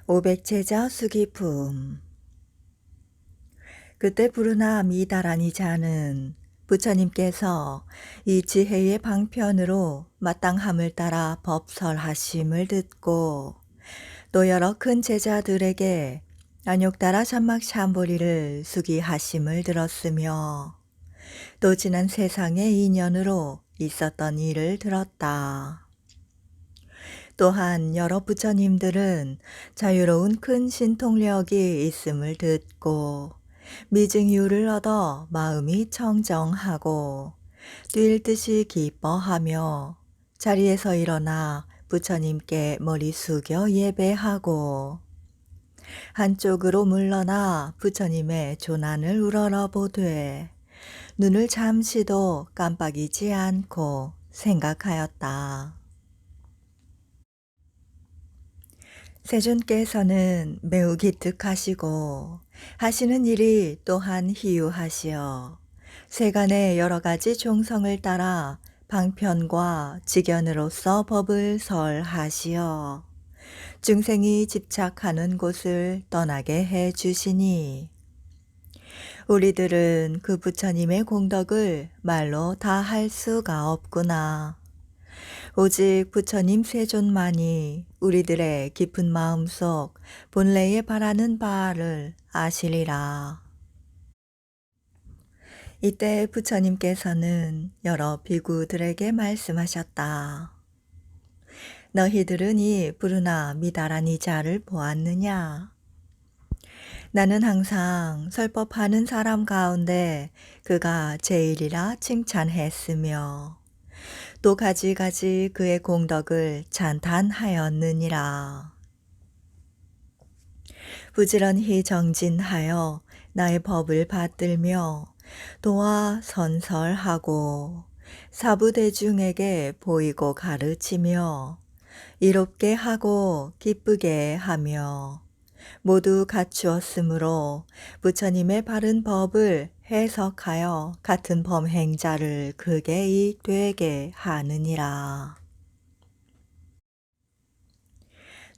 오백제자 수기품. 그때 부르나 미다라니 자는 부처님께서 이 지혜의 방편으로 마땅함을 따라 법설하심을 듣고 또 여러 큰 제자들에게 안욕따라 잔막 샴보리를 수기하심을 들었으며 또 지난 세상의 인연으로 있었던 일을 들었다. 또한 여러 부처님들은 자유로운 큰 신통력이 있음을 듣고 미증유를 얻어 마음이 청정하고 뛸 듯이 기뻐하며 자리에서 일어나 부처님께 머리 숙여 예배하고 한쪽으로 물러나 부처님의 조난을 우러러보되 눈을 잠시도 깜빡이지 않고 생각하였다. 세존께서는 매우 기특하시고 하시는 일이 또한 희유하시어 세간의 여러 가지 종성을 따라 방편과 직연으로서 법을 설하시어 중생이 집착하는 곳을 떠나게 해 주시니 우리들은 그 부처님의 공덕을 말로 다 할 수가 없구나. 오직 부처님 세존만이 우리들의 깊은 마음속 본래에 바라는 바를 아시리라. 이때 부처님께서는 여러 비구들에게 말씀하셨다. 너희들은 이 부르나 미다라니 자를 보았느냐? 나는 항상 설법하는 사람 가운데 그가 제일이라 칭찬했으며 또 가지가지 그의 공덕을 찬탄하였느니라. 부지런히 정진하여 나의 법을 받들며 도와 선설하고 사부대중에게 보이고 가르치며 이롭게 하고 기쁘게 하며 모두 갖추었으므로 부처님의 바른 법을 해석하여 같은 범행자를 극에 이익되게 하느니라.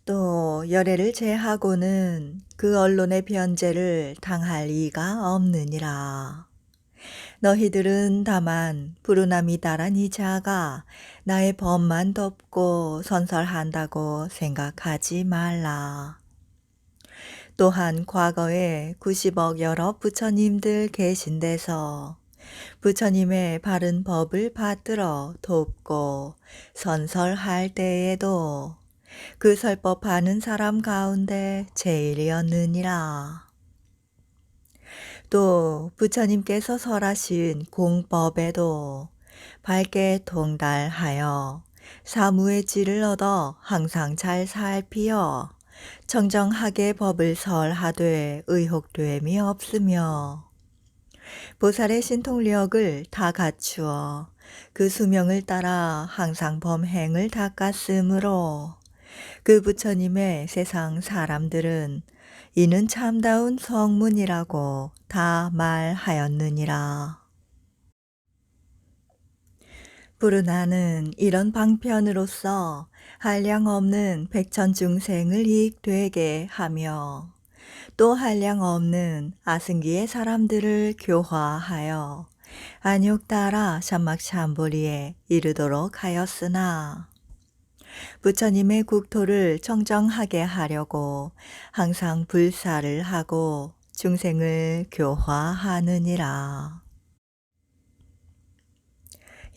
또 열애를 제하고는 그 언론의 변제를 당할 이가 없느니라. 너희들은 다만 부르나미다란 이 자가 나의 법만 덮고 선설한다고 생각하지 말라. 또한 과거에 90억 여러 부처님들 계신 데서 부처님의 바른 법을 받들어 돕고 선설할 때에도 그 설법하는 사람 가운데 제일이었느니라. 또 부처님께서 설하신 공법에도 밝게 통달하여 사무의 질을 얻어 항상 잘 살피어 청정하게 법을 설하되 의혹됨이 없으며 보살의 신통력을 다 갖추어 그 수명을 따라 항상 범행을 닦았으므로 그 부처님의 세상 사람들은 이는 참다운 성문이라고 다 말하였느니라. 부르나는 이런 방편으로서 한량없는 백천중생을 이익되게 하며 또 한량없는 아승기의 사람들을 교화하여 안욕따라 잔막샴보리에 이르도록 하였으나 부처님의 국토를 청정하게 하려고 항상 불사를 하고 중생을 교화하느니라.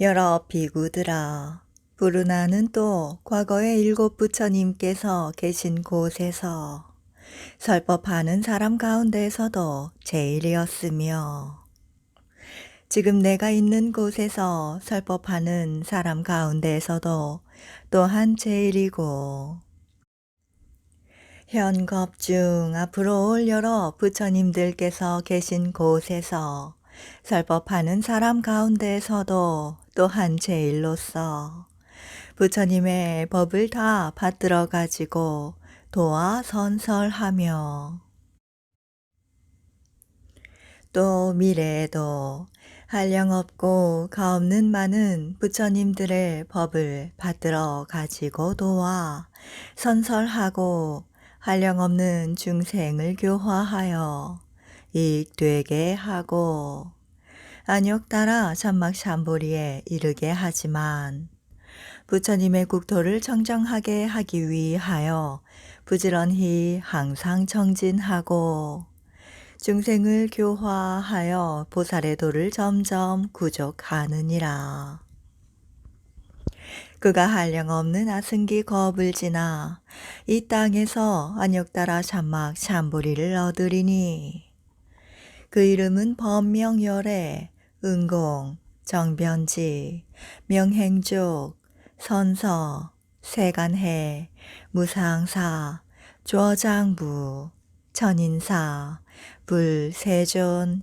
여러 비구들아, 부르나는 또 과거에 7 부처님께서 계신 곳에서 설법하는 사람 가운데서도 제일이었으며 지금 내가 있는 곳에서 설법하는 사람 가운데서도 또한 제일이고 현겁 중 앞으로 올 여러 부처님들께서 계신 곳에서 설법하는 사람 가운데서도 또한 제일로서 부처님의 법을 다 받들어 가지고 도와 선설하며 또 미래에도 한량없고 가없는 많은 부처님들의 법을 받들어 가지고 도와 선설하고 한량없는 중생을 교화하여 이익되게 하고 안욕 따라 천막삼보리에 이르게 하지만 부처님의 국토를 청정하게 하기 위하여 부지런히 항상 정진하고 중생을 교화하여 보살의 도를 점점 구족하느니라. 그가 한량없는 아승기 겁을 지나 이 땅에서 안욕 따라 천막 참보리를 얻으리니 그 이름은 법명열애, 은공, 정변지, 명행족, 선서, 세간해, 무상사, 조장부, 천인사, 불세존이리라.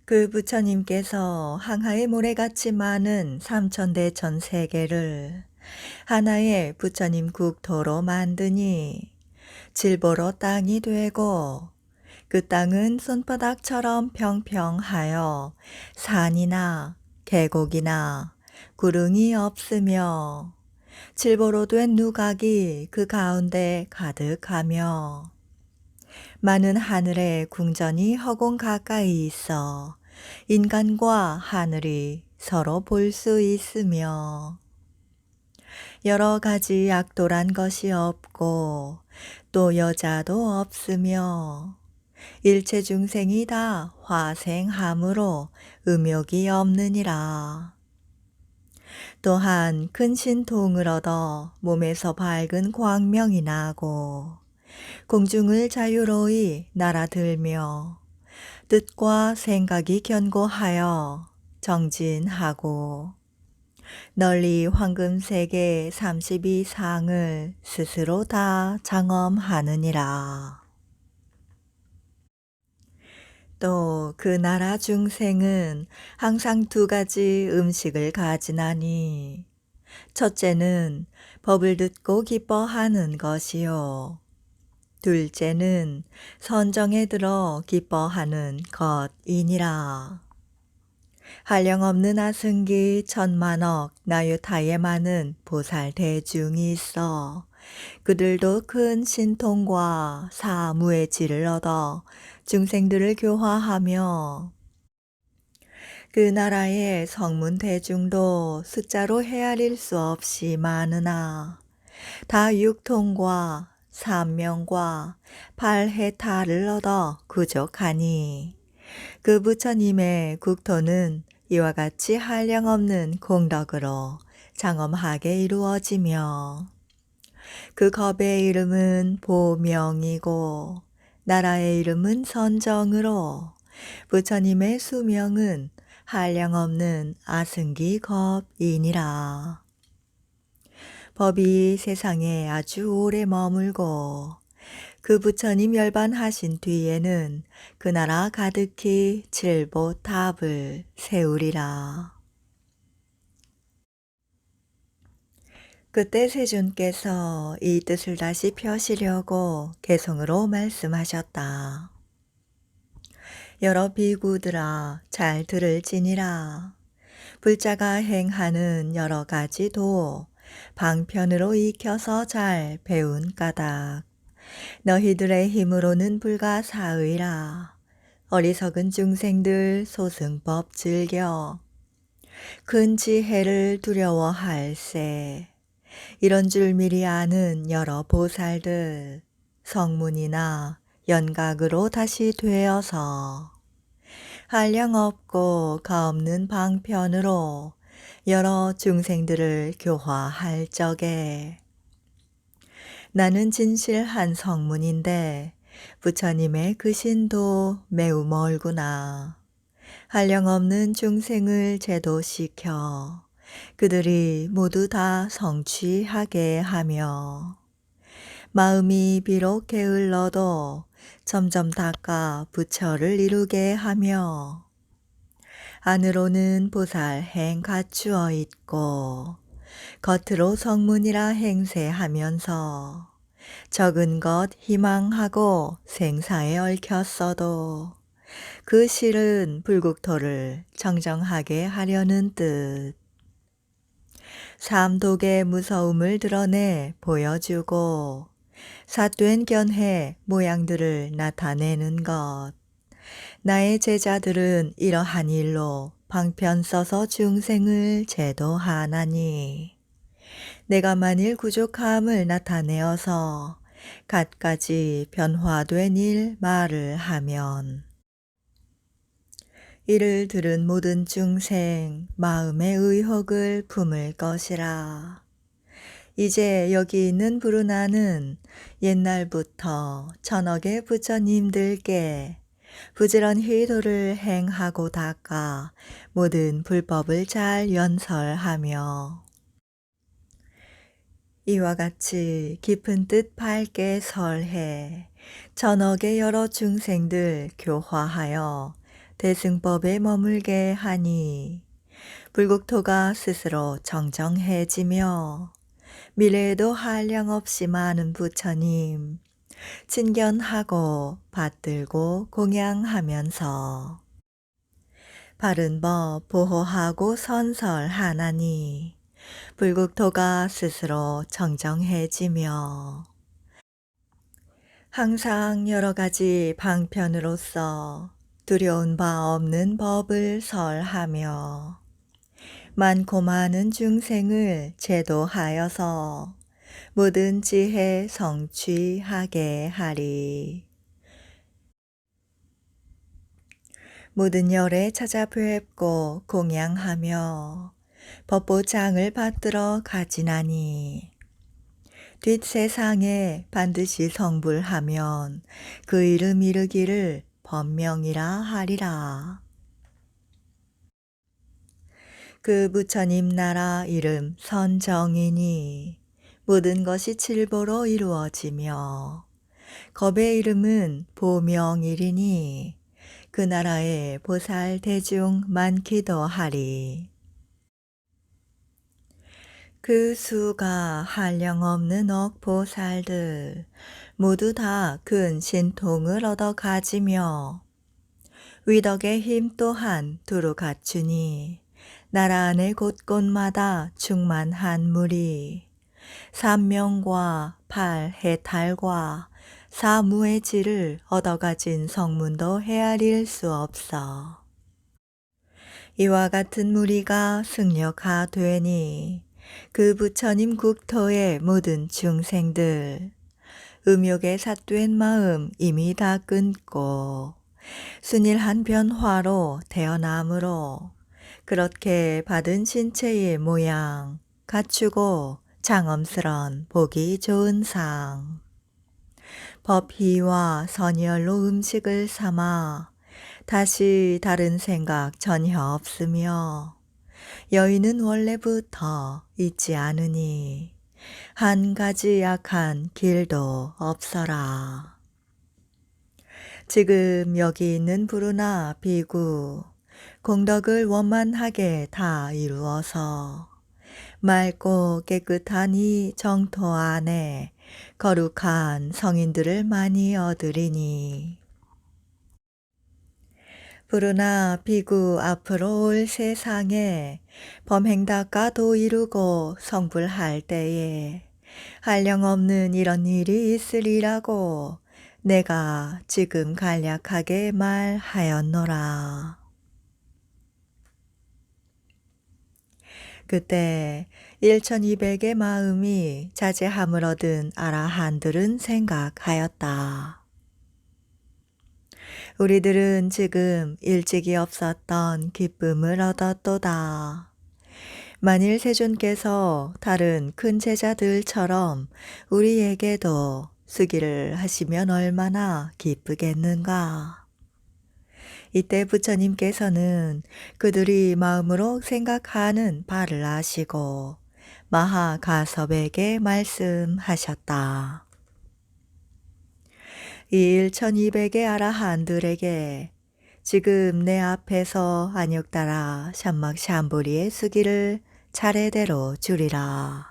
그 부처님께서 항하의 모래같이 많은 삼천대천 세계를 하나의 부처님 국토로 만드니 질보로 땅이 되고 그 땅은 손바닥처럼 평평하여 산이나 계곡이나 구릉이 없으며 질보로 된 누각이 그 가운데 가득하며 많은 하늘의 궁전이 허공 가까이 있어 인간과 하늘이 서로 볼 수 있으며 여러 가지 약돌한 것이 없고 또 여자도 없으며 일체 중생이 다 화생함으로 음욕이 없느니라. 또한 큰 신통을 얻어 몸에서 밝은 광명이 나고 공중을 자유로이 날아들며 뜻과 생각이 견고하여 정진하고 널리 황금세계 32상을 스스로 다 장엄하느니라. 또 그 나라 중생은 항상 두 가지 음식을 가지나니 첫째는 법을 듣고 기뻐하는 것이요 둘째는 선정에 들어 기뻐하는 것이니라. 한량없는 아승기 천만억 나유타에 많은 보살 대중이 있어 그들도 큰 신통과 사무의 질을 얻어 중생들을 교화하며 그 나라의 성문 대중도 숫자로 헤아릴 수 없이 많으나 다 육통과 삼명과 팔해타를 얻어 구족하니 그 부처님의 국토는 이와 같이 한량없는 공덕으로 장엄하게 이루어지며 그 겁의 이름은 보명이고 나라의 이름은 선정으로 부처님의 수명은 한량없는 아승기 겁이니라. 법이 세상에 아주 오래 머물고 그 부처님 열반하신 뒤에는 그 나라 가득히 칠보탑을 세우리라. 그때 세존께서 이 뜻을 다시 펴시려고 개성으로 말씀하셨다. 여러 비구들아 잘 들을지니라. 불자가 행하는 여러 가지 도 방편으로 익혀서 잘 배운 까닭 너희들의 힘으로는 불가사의라. 어리석은 중생들 소승법 즐겨 큰 지혜를 두려워할세. 이런 줄 미리 아는 여러 보살들 성문이나 연각으로 다시 되어서 한량없고 가없는 방편으로 여러 중생들을 교화할 적에 나는 진실한 성문인데 부처님의 그 신도 매우 멀구나. 한량없는 중생을 제도시켜 그들이 모두 다 성취하게 하며 마음이 비록 게을러도 점점 닦아 부처를 이루게 하며 안으로는 보살 행 갖추어 있고 겉으로 성문이라 행세하면서 적은 것 희망하고 생사에 얽혔어도 그 실은 불국토를 정정하게 하려는 뜻. 삼독의 무서움을 드러내 보여주고 삿된 견해 모양들을 나타내는 것. 나의 제자들은 이러한 일로 방편 써서 중생을 제도하나니 내가 만일 부족함을 나타내어서 갖가지 변화된 일 말을 하면 이를 들은 모든 중생 마음의 의혹을 품을 것이라. 이제 여기 있는 부르나는 옛날부터 천억의 부처님들께 부지런히 도를 행하고 닦아 모든 불법을 잘 연설하며 이와 같이 깊은 뜻 밝게 설해 천억의 여러 중생들 교화하여 대승법에 머물게 하니 불국토가 스스로 정정해지며 미래에도 한량없이 많은 부처님 친견하고 받들고 공양하면서 바른 법 보호하고 선설하나니 불국토가 스스로 정정해지며 항상 여러 가지 방편으로서 두려운 바 없는 법을 설하며 많고 많은 중생을 제도하여서 모든 지혜 성취하게 하리. 모든 열에 찾아뵙고 공양하며 법보장을 받들어 가지나니 뒷세상에 반드시 성불하면 그 이름 이르기를 법명이라 하리라. 그 부처님 나라 이름 선정이니 모든 것이 칠보로 이루어지며 겁의 이름은 보명이리니 그 나라에 보살 대중 많기도 하리. 그 수가 한량없는 억보살들 모두 다 큰 신통을 얻어 가지며 위덕의 힘 또한 두루 갖추니 나라 안의 곳곳마다 충만한 물이 삼명과 팔해탈과 사무의 질을 얻어가진 성문도 헤아릴 수 없어. 이와 같은 무리가 승력하되니 그 부처님 국토의 모든 중생들 음욕에 삿된 마음 이미 다 끊고 순일한 변화로 태어남으로 그렇게 받은 신체의 모양 갖추고 장엄스런 보기 좋은 상 법희와 선열로 음식을 삼아 다시 다른 생각 전혀 없으며 여인은 원래부터 있지 않으니 한 가지 약한 길도 없어라. 지금 여기 있는 부르나 비구 공덕을 원만하게 다 이루어서 맑고 깨끗한 이 정토 안에 거룩한 성인들을 많이 얻으리니 부르나 비구 앞으로 올 세상에 범행다가도 이루고 성불할 때에 한량없는 이런 일이 있으리라고 내가 지금 간략하게 말하였노라. 그때 1200의 마음이 자제함을 얻은 아라한들은 생각하였다. 우리들은 지금 일찍이 없었던 기쁨을 얻었도다. 만일 세존께서 다른 큰 제자들처럼 우리에게도 수기를 하시면 얼마나 기쁘겠는가. 이때 부처님께서는 그들이 마음으로 생각하는 바를 아시고 마하가섭에게 말씀하셨다. 이 1200의 아라한들에게 지금 내 앞에서 안욕 따라 샴막 샴보리의 수기를 차례대로 주리라.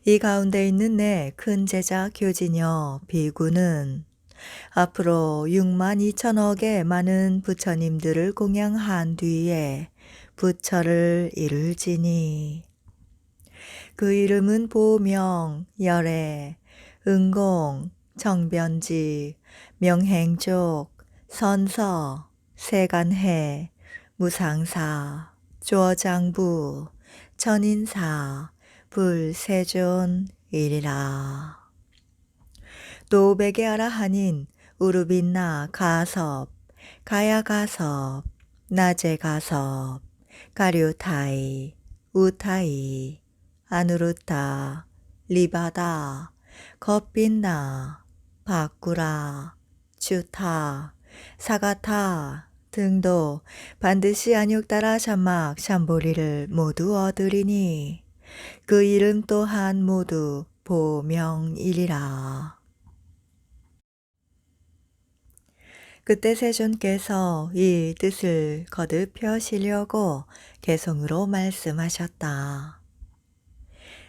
이 가운데 있는 내 큰 제자 교진여 비구는 앞으로 62,000억의 많은 부처님들을 공양한 뒤에 부처를 이룰지니 그 이름은 보명, 열애, 은공, 정변지, 명행족, 선서, 세간해, 무상사, 조어장부, 천인사, 불세존이리라. 또 오백의 아라한인 우루빈나 가섭, 가야가섭, 나제가섭, 가류타이, 우타이, 아누루타, 리바다, 겁빈나, 바꾸라, 주타, 사가타 등도 반드시 안욕따라 샴막 샴보리를 모두 얻으리니 그 이름 또한 모두 보명이리라. 그때 세존께서 이 뜻을 거듭 펴시려고 개성으로 말씀하셨다.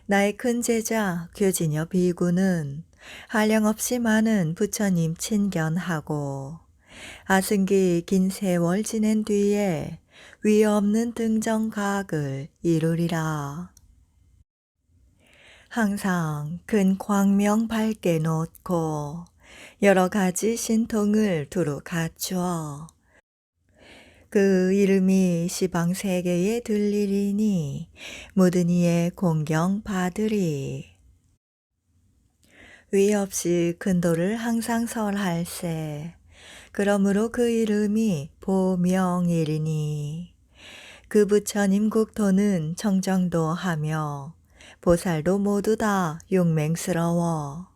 나의 큰 제자 교진여 비구는 한량없이 많은 부처님 친견하고 아승기 긴 세월 지낸 뒤에 위 없는 등정각을 이루리라. 항상 큰 광명 밝게 놓고 여러 가지 신통을 두루 갖추어 그 이름이 시방 세계에 들리리니 모든 이의 공경 받으리. 위 없이 근도를 항상 설할세. 그러므로 그 이름이 보명이리니 그 부처님 국토는 청정도하며 보살도 모두 다 용맹스러워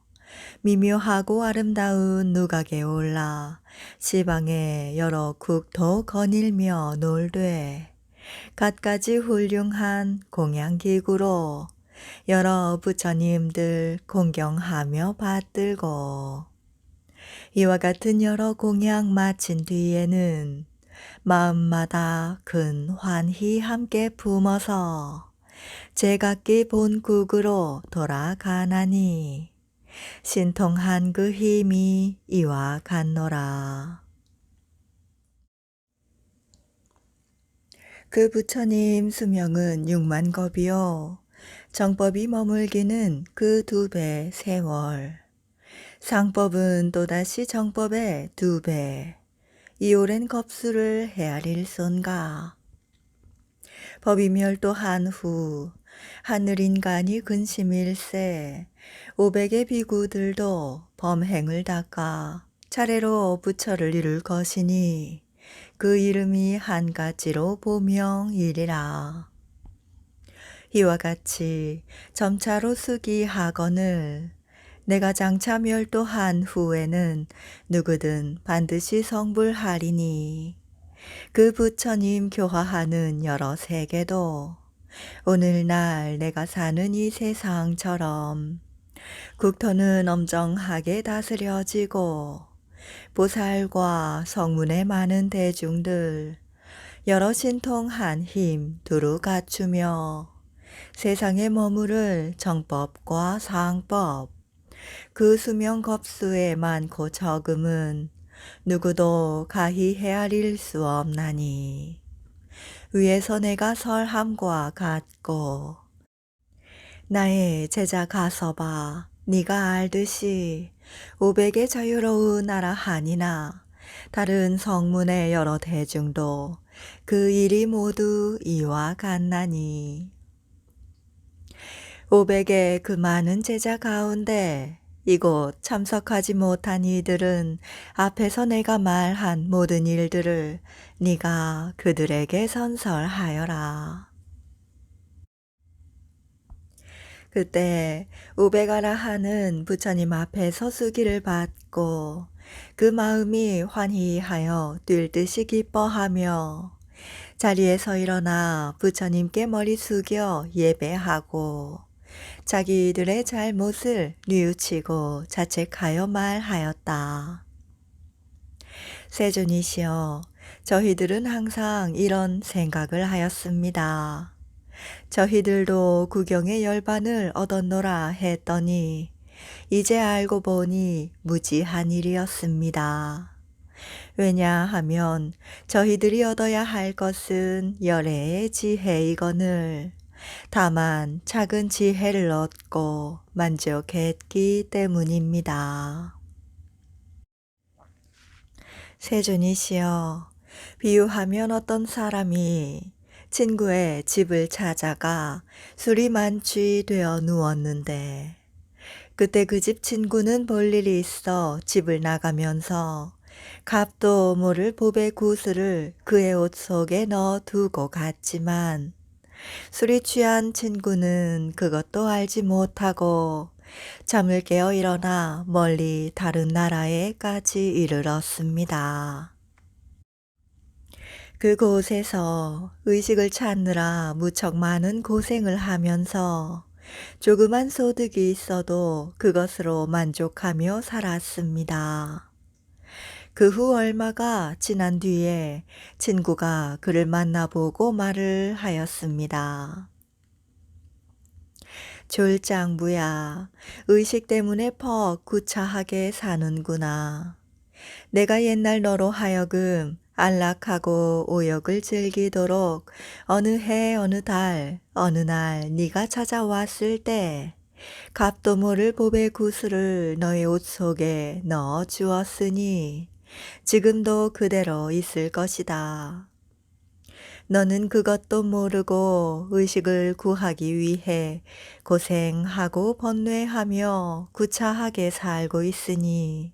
미묘하고 아름다운 누각에 올라 시방에 여러 국토 거닐며 놀되 갖가지 훌륭한 공양기구로 여러 부처님들 공경하며 받들고 이와 같은 여러 공양 마친 뒤에는 마음마다 큰 환희 함께 품어서 제각기 본국으로 돌아가나니 신통한 그 힘이 이와 같노라. 그 부처님 수명은 6만 겁이요 정법이 머물기는 그 2배 세월 상법은 또다시 정법의 2배 이 오랜 겁수를 헤아릴손가. 법이 멸도한 후 하늘인간이 근심일세 500의 비구들도 범행을 닦아 차례로 부처를 이룰 것이니 그 이름이 한 가지로 보명이리라. 이와 같이 점차로 수기하거늘 내가 장차 멸도한 후에는 누구든 반드시 성불하리니 그 부처님 교화하는 여러 세계도 오늘날 내가 사는 이 세상처럼 국토는 엄정하게 다스려지고 보살과 성문의 많은 대중들 여러 신통한 힘 두루 갖추며 세상에 머무를 정법과 상법 그 수명 겁수의 많고 적음은 누구도 가히 헤아릴 수 없나니 위에서 내가 설함과 같고 나의 제자 가서봐 네가 알듯이 500의 자유로운 아라한이나 다른 성문의 여러 대중도 그 일이 모두 이와 같나니 500의 그 많은 제자 가운데 이곳 참석하지 못한 이들은 앞에서 내가 말한 모든 일들을 네가 그들에게 선설하여라. 그때 우베가라하는 부처님 앞에 서수기를 받고 그 마음이 환희하여 뛸 듯이 기뻐하며 자리에서 일어나 부처님께 머리 숙여 예배하고 자기들의 잘못을 뉘우치고 자책하여 말하였다. 세존이시여, 저희들은 항상 이런 생각을 하였습니다. 저희들도 구경의 열반을 얻었노라 했더니 이제 알고 보니 무지한 일이었습니다. 왜냐하면 저희들이 얻어야 할 것은 열애의 지혜이거늘 다만 작은 지혜를 얻고 만족했기 때문입니다. 세존이시여, 비유하면 어떤 사람이 친구의 집을 찾아가 술이 만취되어 누웠는데 그때 그 집 친구는 볼 일이 있어 집을 나가면서 값도 모를 보배 구슬을 그의 옷 속에 넣어 두고 갔지만 술이 취한 친구는 그것도 알지 못하고 잠을 깨어 일어나 멀리 다른 나라에까지 이르렀습니다. 그곳에서 의식을 찾느라 무척 많은 고생을 하면서 조그만 소득이 있어도 그것으로 만족하며 살았습니다. 그 후 얼마가 지난 뒤에 친구가 그를 만나보고 말을 하였습니다. 졸장부야, 의식 때문에 퍽 구차하게 사는구나. 내가 옛날 너로 하여금 안락하고 오역을 즐기도록 어느 해 어느 달 어느 날 네가 찾아왔을 때 값도 모를 보배 구슬을 너의 옷 속에 넣어 주었으니 지금도 그대로 있을 것이다. 너는 그것도 모르고 의식을 구하기 위해 고생하고 번뇌하며 구차하게 살고 있으니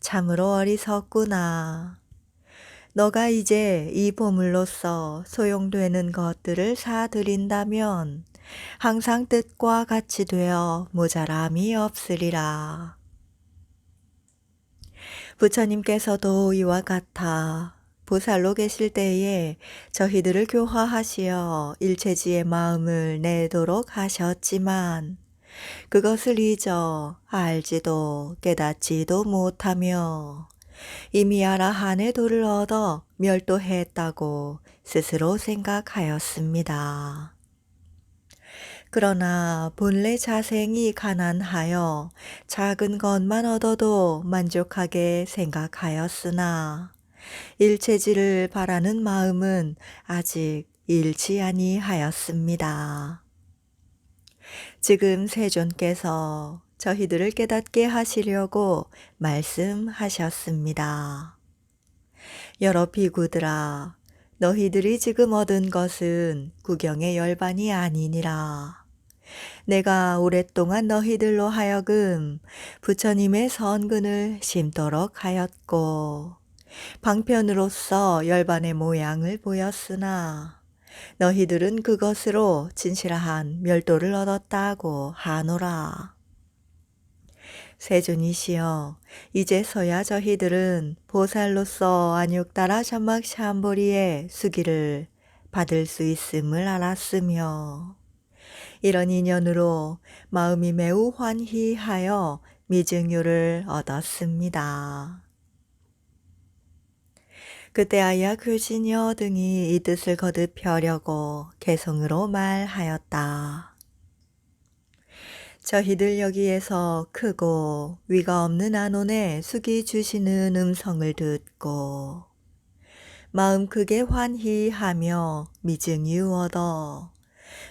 참으로 어리석구나. 너가 이제 이 보물로서 소용되는 것들을 사들인다면 항상 뜻과 같이 되어 모자람이 없으리라. 부처님께서도 이와 같아 보살로 계실 때에 저희들을 교화하시어 일체지의 마음을 내도록 하셨지만 그것을 잊어 알지도 깨닫지도 못하며 이미 아라한의 도를 얻어 멸도했다고 스스로 생각하였습니다. 그러나 본래 자생이 가난하여 작은 것만 얻어도 만족하게 생각하였으나 일체지를 바라는 마음은 아직 잃지 아니하였습니다. 지금 세존께서 저희들을 깨닫게 하시려고 말씀하셨습니다. 여러 비구들아, 너희들이 지금 얻은 것은 구경의 열반이 아니니라. 내가 오랫동안 너희들로 하여금 부처님의 선근을 심도록 하였고 방편으로서 열반의 모양을 보였으나 너희들은 그것으로 진실한 멸도를 얻었다고 하노라. 세존이시여, 이제서야 저희들은 보살로서 안육따라 전막 샴보리의 수기를 받을 수 있음을 알았으며 이런 인연으로 마음이 매우 환희하여 미증유를 얻었습니다. 그때야 교진여 등이 이 뜻을 거듭 펴려고 개성으로 말하였다. 저희들 여기에서 크고 위가 없는 안온의 숙이 주시는 음성을 듣고 마음 크게 환희하며 미증유 얻어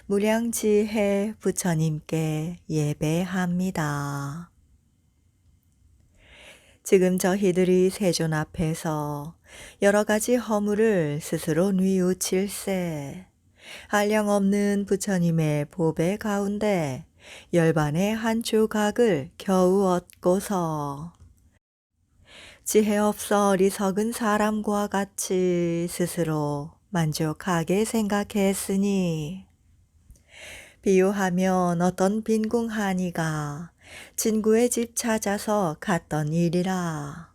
무량지혜 부처님께 예배합니다. 지금 저희들이 세존 앞에서 여러 가지 허물을 스스로 뉘우칠세 한량없는 부처님의 보배 가운데 열반의 한 조각을 겨우 얻고서 지혜 없어 어리석은 사람과 같이 스스로 만족하게 생각했으니 비유하면 어떤 빈궁하니가 친구의 집 찾아서 갔던 일이라.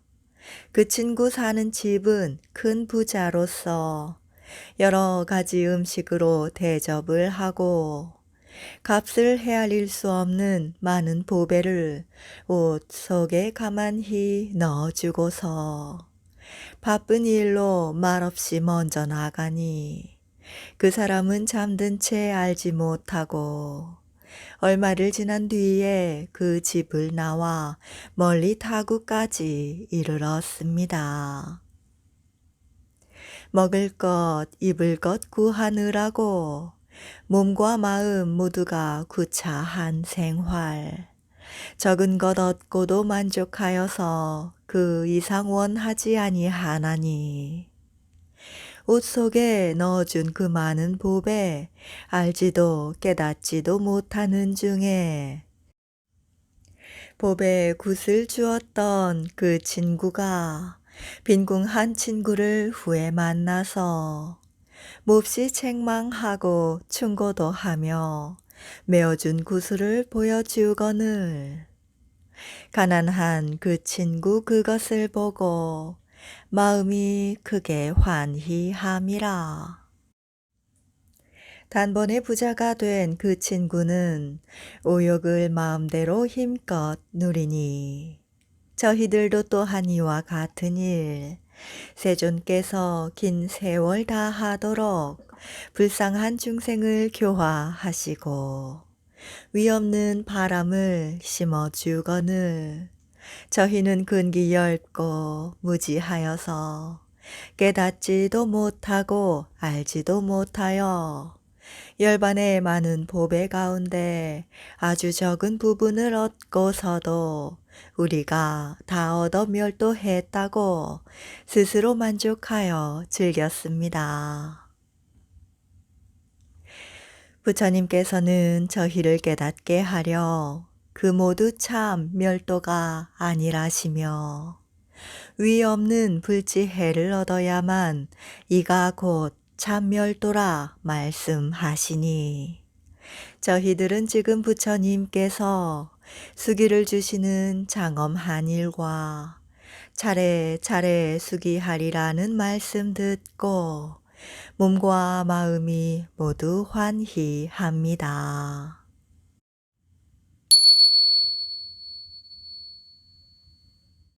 그 친구 사는 집은 큰 부자로서 여러 가지 음식으로 대접을 하고 값을 헤아릴 수 없는 많은 보배를 옷 속에 가만히 넣어주고서 바쁜 일로 말없이 먼저 나가니 그 사람은 잠든 채 알지 못하고 얼마를 지난 뒤에 그 집을 나와 멀리 타구까지 이르렀습니다. 먹을 것, 입을 것 구하느라고 몸과 마음 모두가 구차한 생활. 적은 것 얻고도 만족하여서 그 이상 원하지 아니하나니. 옷 속에 넣어준 그 많은 보배 알지도 깨닫지도 못하는 중에 보배에 굿을 주었던 그 친구가 빈궁한 친구를 후에 만나서 몹시 책망하고 충고도 하며 메어준 구슬을 보여주거늘 가난한 그 친구 그것을 보고 마음이 크게 환희함이라. 단번에 부자가 된 그 친구는 오욕을 마음대로 힘껏 누리니 저희들도 또한 이와 같은 일 세존께서 긴 세월 다하도록 불쌍한 중생을 교화하시고 위없는 바람을 심어주거늘 저희는 근기 넓고 무지하여서 깨닫지도 못하고 알지도 못하여 열반의 많은 보배 가운데 아주 적은 부분을 얻고서도 우리가 다 얻어 멸도했다고 스스로 만족하여 즐겼습니다. 부처님께서는 저희를 깨닫게 하려 그 모두 참 멸도가 아니라시며 위 없는 불지해를 얻어야만 이가 곧 참멸도라 말씀하시니 저희들은 지금 부처님께서 수기를 주시는 장엄한 일과 차례차례 수기하리라는 말씀 듣고 몸과 마음이 모두 환희합니다.